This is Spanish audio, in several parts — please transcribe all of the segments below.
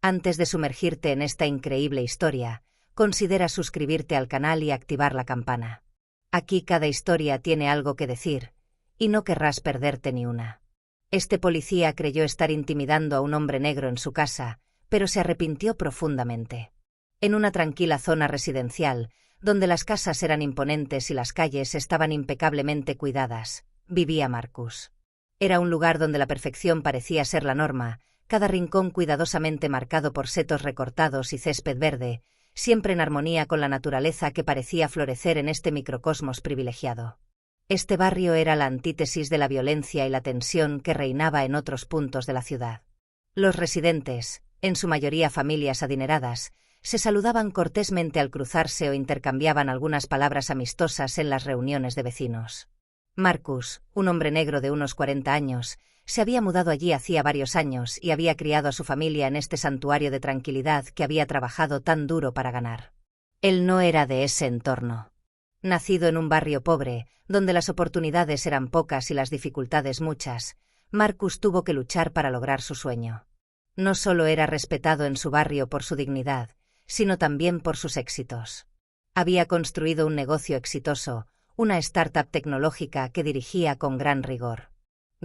Antes de sumergirte en esta increíble historia, considera suscribirte al canal y activar la campana. Aquí cada historia tiene algo que decir, y no querrás perderte ni una. Este policía creyó estar intimidando a un hombre negro en su casa, pero se arrepintió profundamente. En una tranquila zona residencial, donde las casas eran imponentes y las calles estaban impecablemente cuidadas, vivía Marcus. Era un lugar donde la perfección parecía ser la norma, cada rincón cuidadosamente marcado por setos recortados y césped verde, siempre en armonía con la naturaleza que parecía florecer en este microcosmos privilegiado. Este barrio era la antítesis de la violencia y la tensión que reinaba en otros puntos de la ciudad. Los residentes, en su mayoría familias adineradas, se saludaban cortésmente al cruzarse o intercambiaban algunas palabras amistosas en las reuniones de vecinos. Marcus, un hombre negro de unos 40 años, se había mudado allí hacía varios años y había criado a su familia en este santuario de tranquilidad que había trabajado tan duro para ganar. Él no era de ese entorno. Nacido en un barrio pobre, donde las oportunidades eran pocas y las dificultades muchas, Marcus tuvo que luchar para lograr su sueño. No solo era respetado en su barrio por su dignidad, sino también por sus éxitos. Había construido un negocio exitoso, una startup tecnológica que dirigía con gran rigor.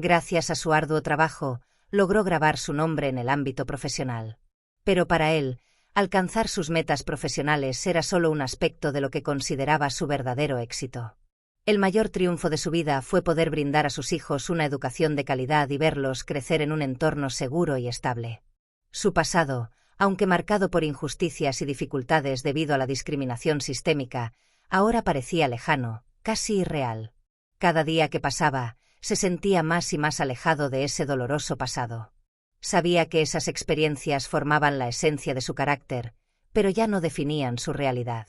Gracias a su arduo trabajo, logró grabar su nombre en el ámbito profesional. Pero para él, alcanzar sus metas profesionales era solo un aspecto de lo que consideraba su verdadero éxito. El mayor triunfo de su vida fue poder brindar a sus hijos una educación de calidad y verlos crecer en un entorno seguro y estable. Su pasado, aunque marcado por injusticias y dificultades debido a la discriminación sistémica, ahora parecía lejano, casi irreal. Cada día que pasaba, se sentía más y más alejado de ese doloroso pasado. Sabía que esas experiencias formaban la esencia de su carácter, pero ya no definían su realidad.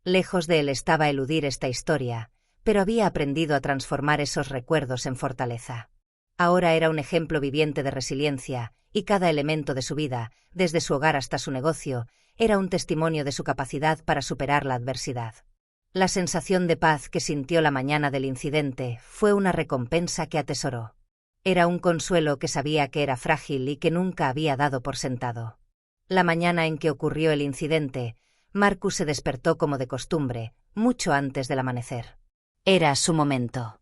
Lejos de él estaba eludir esta historia, pero había aprendido a transformar esos recuerdos en fortaleza. Ahora era un ejemplo viviente de resiliencia, y cada elemento de su vida, desde su hogar hasta su negocio, era un testimonio de su capacidad para superar la adversidad. La sensación de paz que sintió la mañana del incidente fue una recompensa que atesoró. Era un consuelo que sabía que era frágil y que nunca había dado por sentado. La mañana en que ocurrió el incidente, Marcus se despertó como de costumbre, mucho antes del amanecer. Era su momento.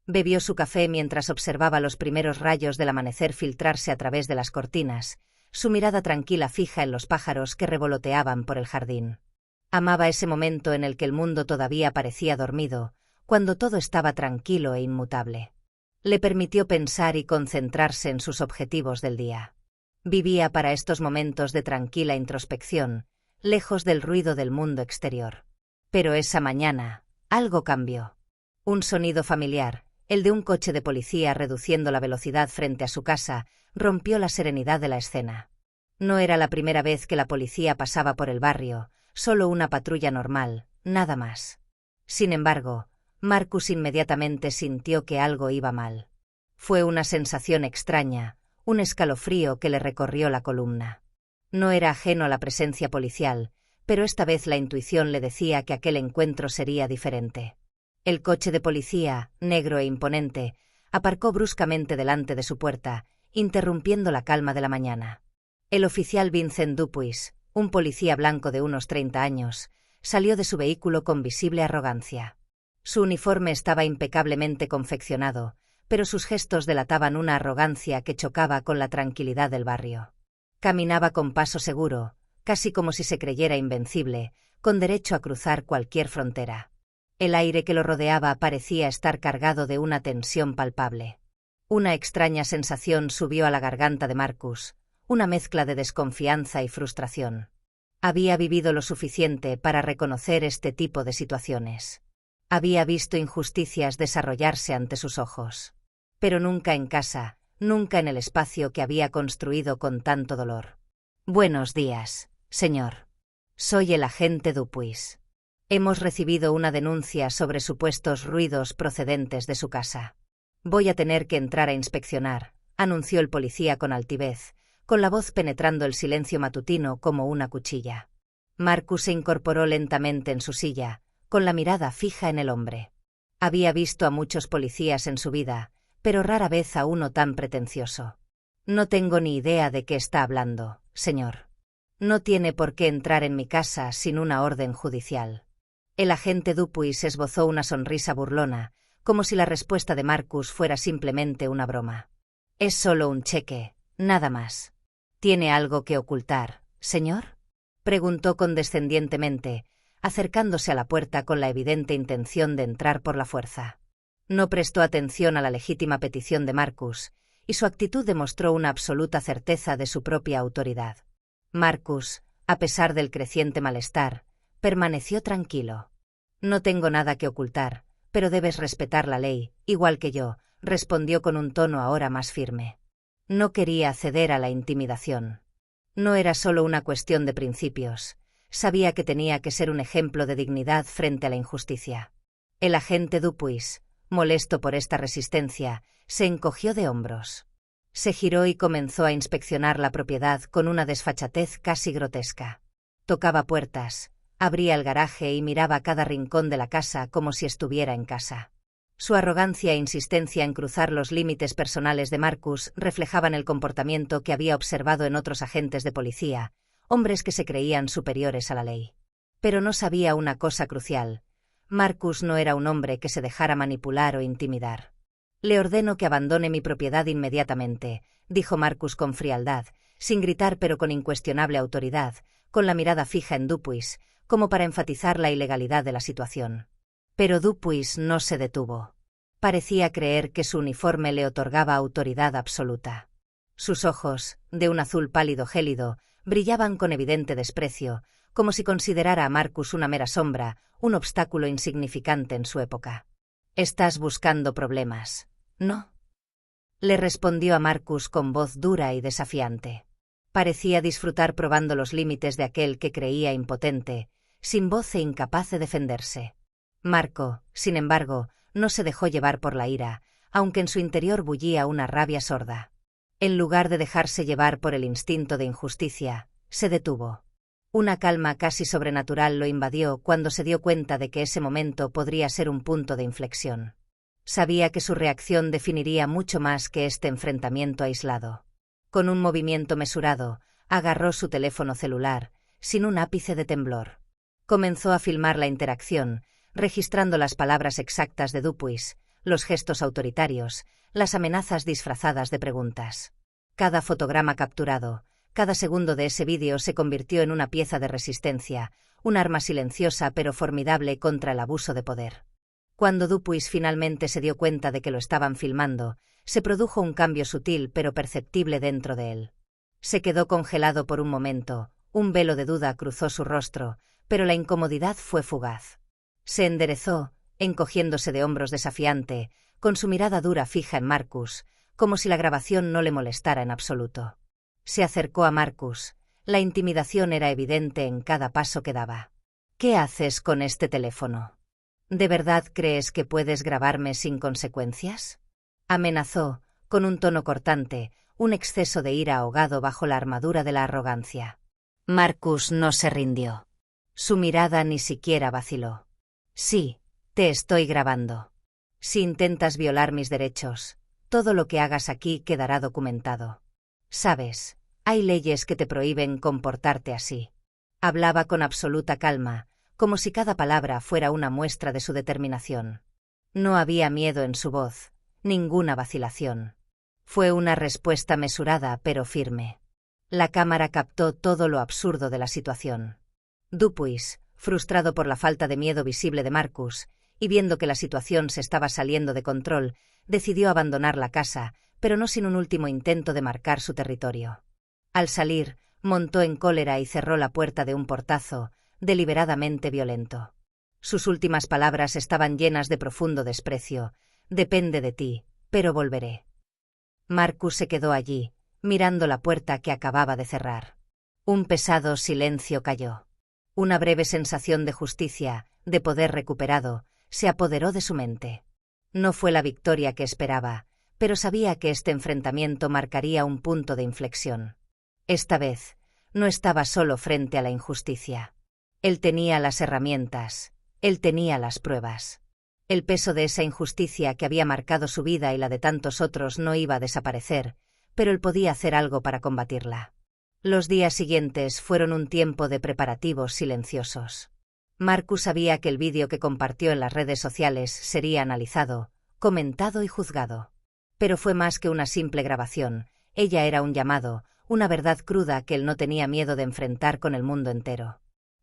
Bebió su café mientras observaba los primeros rayos del amanecer filtrarse a través de las cortinas, su mirada tranquila fija en los pájaros que revoloteaban por el jardín. Amaba ese momento en el que el mundo todavía parecía dormido, cuando todo estaba tranquilo e inmutable. Le permitió pensar y concentrarse en sus objetivos del día. Vivía para estos momentos de tranquila introspección, lejos del ruido del mundo exterior. Pero esa mañana, algo cambió. Un sonido familiar, el de un coche de policía reduciendo la velocidad frente a su casa, rompió la serenidad de la escena. No era la primera vez que la policía pasaba por el barrio, solo una patrulla normal, nada más. Sin embargo, Marcus inmediatamente sintió que algo iba mal. Fue una sensación extraña, un escalofrío que le recorrió la columna. No era ajeno a la presencia policial, pero esta vez la intuición le decía que aquel encuentro sería diferente. El coche de policía, negro e imponente, aparcó bruscamente delante de su puerta, interrumpiendo la calma de la mañana. El oficial Vincent Dupuis, un policía blanco de unos 30 años, salió de su vehículo con visible arrogancia. Su uniforme estaba impecablemente confeccionado, pero sus gestos delataban una arrogancia que chocaba con la tranquilidad del barrio. Caminaba con paso seguro, casi como si se creyera invencible, con derecho a cruzar cualquier frontera. El aire que lo rodeaba parecía estar cargado de una tensión palpable. Una extraña sensación subió a la garganta de Marcus, una mezcla de desconfianza y frustración. Había vivido lo suficiente para reconocer este tipo de situaciones. Había visto injusticias desarrollarse ante sus ojos. Pero nunca en casa, nunca en el espacio que había construido con tanto dolor. Buenos días, señor. Soy el agente Dupuis. Hemos recibido una denuncia sobre supuestos ruidos procedentes de su casa. Voy a tener que entrar a inspeccionar, anunció el policía con altivez, con la voz penetrando el silencio matutino como una cuchilla. Marcus se incorporó lentamente en su silla, con la mirada fija en el hombre. Había visto a muchos policías en su vida, pero rara vez a uno tan pretencioso. No tengo ni idea de qué está hablando, señor. No tiene por qué entrar en mi casa sin una orden judicial. El agente Dupuis esbozó una sonrisa burlona, como si la respuesta de Marcus fuera simplemente una broma. Es solo un cheque, nada más. ¿Tiene algo que ocultar, señor?, preguntó condescendientemente, acercándose a la puerta con la evidente intención de entrar por la fuerza. No prestó atención a la legítima petición de Marcus, y su actitud demostró una absoluta certeza de su propia autoridad. Marcus, a pesar del creciente malestar, permaneció tranquilo. No tengo nada que ocultar, pero debes respetar la ley, igual que yo, respondió con un tono ahora más firme. No quería ceder a la intimidación. No era solo una cuestión de principios, sabía que tenía que ser un ejemplo de dignidad frente a la injusticia. El agente Dupuis, molesto por esta resistencia, se encogió de hombros. Se giró y comenzó a inspeccionar la propiedad con una desfachatez casi grotesca. Tocaba puertas, abría el garaje y miraba cada rincón de la casa como si estuviera en casa. Su arrogancia e insistencia en cruzar los límites personales de Marcus reflejaban el comportamiento que había observado en otros agentes de policía, hombres que se creían superiores a la ley. Pero no sabía una cosa crucial: Marcus no era un hombre que se dejara manipular o intimidar. Le ordeno que abandone mi propiedad inmediatamente, dijo Marcus con frialdad, sin gritar pero con incuestionable autoridad, con la mirada fija en Dupuis, como para enfatizar la ilegalidad de la situación. Pero Dupuis no se detuvo. Parecía creer que su uniforme le otorgaba autoridad absoluta. Sus ojos, de un azul pálido gélido, brillaban con evidente desprecio, como si considerara a Marcus una mera sombra, un obstáculo insignificante en su época. «Estás buscando problemas, ¿no?», le respondió a Marcus con voz dura y desafiante. Parecía disfrutar probando los límites de aquel que creía impotente, sin voz e incapaz de defenderse. Marco, sin embargo, no se dejó llevar por la ira, aunque en su interior bullía una rabia sorda. En lugar de dejarse llevar por el instinto de injusticia, se detuvo. Una calma casi sobrenatural lo invadió cuando se dio cuenta de que ese momento podría ser un punto de inflexión. Sabía que su reacción definiría mucho más que este enfrentamiento aislado. Con un movimiento mesurado, agarró su teléfono celular, sin un ápice de temblor. Comenzó a filmar la interacción, registrando las palabras exactas de Dupuis, los gestos autoritarios, las amenazas disfrazadas de preguntas. Cada fotograma capturado, cada segundo de ese vídeo se convirtió en una pieza de resistencia, un arma silenciosa pero formidable contra el abuso de poder. Cuando Dupuis finalmente se dio cuenta de que lo estaban filmando, se produjo un cambio sutil pero perceptible dentro de él. Se quedó congelado por un momento, un velo de duda cruzó su rostro, pero la incomodidad fue fugaz. Se enderezó, encogiéndose de hombros desafiante, con su mirada dura fija en Marcus, como si la grabación no le molestara en absoluto. Se acercó a Marcus. La intimidación era evidente en cada paso que daba. «¿Qué haces con este teléfono? ¿De verdad crees que puedes grabarme sin consecuencias?», amenazó, con un tono cortante, un exceso de ira ahogado bajo la armadura de la arrogancia. Marcus no se rindió. Su mirada ni siquiera vaciló. «Sí, te estoy grabando. Si intentas violar mis derechos, todo lo que hagas aquí quedará documentado. Sabes, hay leyes que te prohíben comportarte así». Hablaba con absoluta calma, como si cada palabra fuera una muestra de su determinación. No había miedo en su voz, ninguna vacilación. Fue una respuesta mesurada pero firme. La cámara captó todo lo absurdo de la situación. Dupuis, frustrado por la falta de miedo visible de Marcus, y viendo que la situación se estaba saliendo de control, decidió abandonar la casa, pero no sin un último intento de marcar su territorio. Al salir, montó en cólera y cerró la puerta de un portazo, deliberadamente violento. Sus últimas palabras estaban llenas de profundo desprecio. «Depende de ti, pero volveré». Marcus se quedó allí, mirando la puerta que acababa de cerrar. Un pesado silencio cayó. Una breve sensación de justicia, de poder recuperado, se apoderó de su mente. No fue la victoria que esperaba, pero sabía que este enfrentamiento marcaría un punto de inflexión. Esta vez, no estaba solo frente a la injusticia. Él tenía las herramientas, él tenía las pruebas. El peso de esa injusticia que había marcado su vida y la de tantos otros no iba a desaparecer, pero él podía hacer algo para combatirla. Los días siguientes fueron un tiempo de preparativos silenciosos. Marcus sabía que el vídeo que compartió en las redes sociales sería analizado, comentado y juzgado. Pero fue más que una simple grabación, ella era un llamado, una verdad cruda que él no tenía miedo de enfrentar con el mundo entero.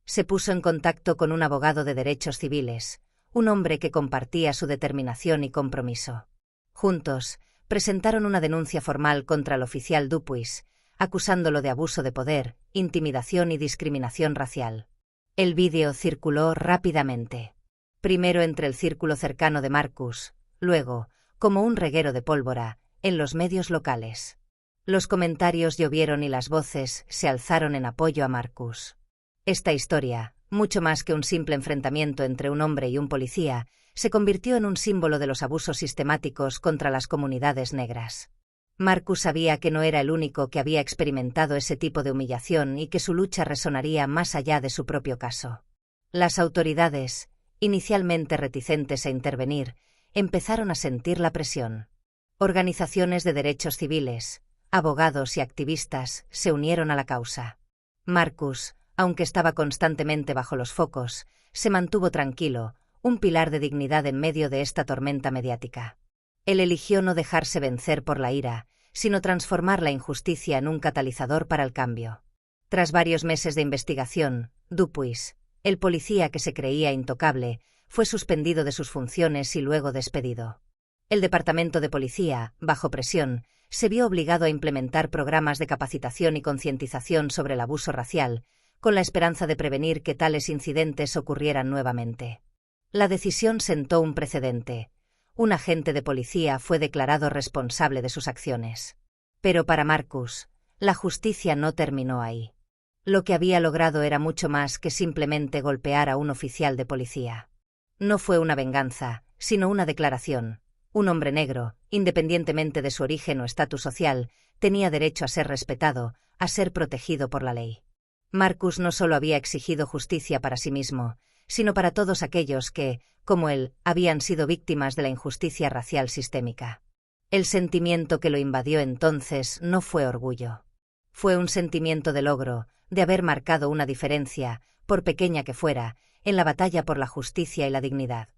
Se puso en contacto con un abogado de derechos civiles, un hombre que compartía su determinación y compromiso. Juntos, presentaron una denuncia formal contra el oficial Dupuis, acusándolo de abuso de poder, intimidación y discriminación racial. El vídeo circuló rápidamente. Primero entre el círculo cercano de Marcus, luego, como un reguero de pólvora, en los medios locales. Los comentarios llovieron y las voces se alzaron en apoyo a Marcus. Esta historia, mucho más que un simple enfrentamiento entre un hombre y un policía, se convirtió en un símbolo de los abusos sistemáticos contra las comunidades negras. Marcus sabía que no era el único que había experimentado ese tipo de humillación y que su lucha resonaría más allá de su propio caso. Las autoridades, inicialmente reticentes a intervenir, empezaron a sentir la presión. Organizaciones de derechos civiles, abogados y activistas se unieron a la causa. Marcus, aunque estaba constantemente bajo los focos, se mantuvo tranquilo, un pilar de dignidad en medio de esta tormenta mediática. Él eligió no dejarse vencer por la ira, sino transformar la injusticia en un catalizador para el cambio. Tras varios meses de investigación, Dupuis, el policía que se creía intocable, fue suspendido de sus funciones y luego despedido. El departamento de policía, bajo presión, se vio obligado a implementar programas de capacitación y concientización sobre el abuso racial, con la esperanza de prevenir que tales incidentes ocurrieran nuevamente. La decisión sentó un precedente. Un agente de policía fue declarado responsable de sus acciones. Pero para Marcus, la justicia no terminó ahí. Lo que había logrado era mucho más que simplemente golpear a un oficial de policía. No fue una venganza, sino una declaración. Un hombre negro, independientemente de su origen o estatus social, tenía derecho a ser respetado, a ser protegido por la ley. Marcus no solo había exigido justicia para sí mismo, sino para todos aquellos que, como él, habían sido víctimas de la injusticia racial sistémica. El sentimiento que lo invadió entonces no fue orgullo. Fue un sentimiento de logro, de haber marcado una diferencia, por pequeña que fuera, en la batalla por la justicia y la dignidad.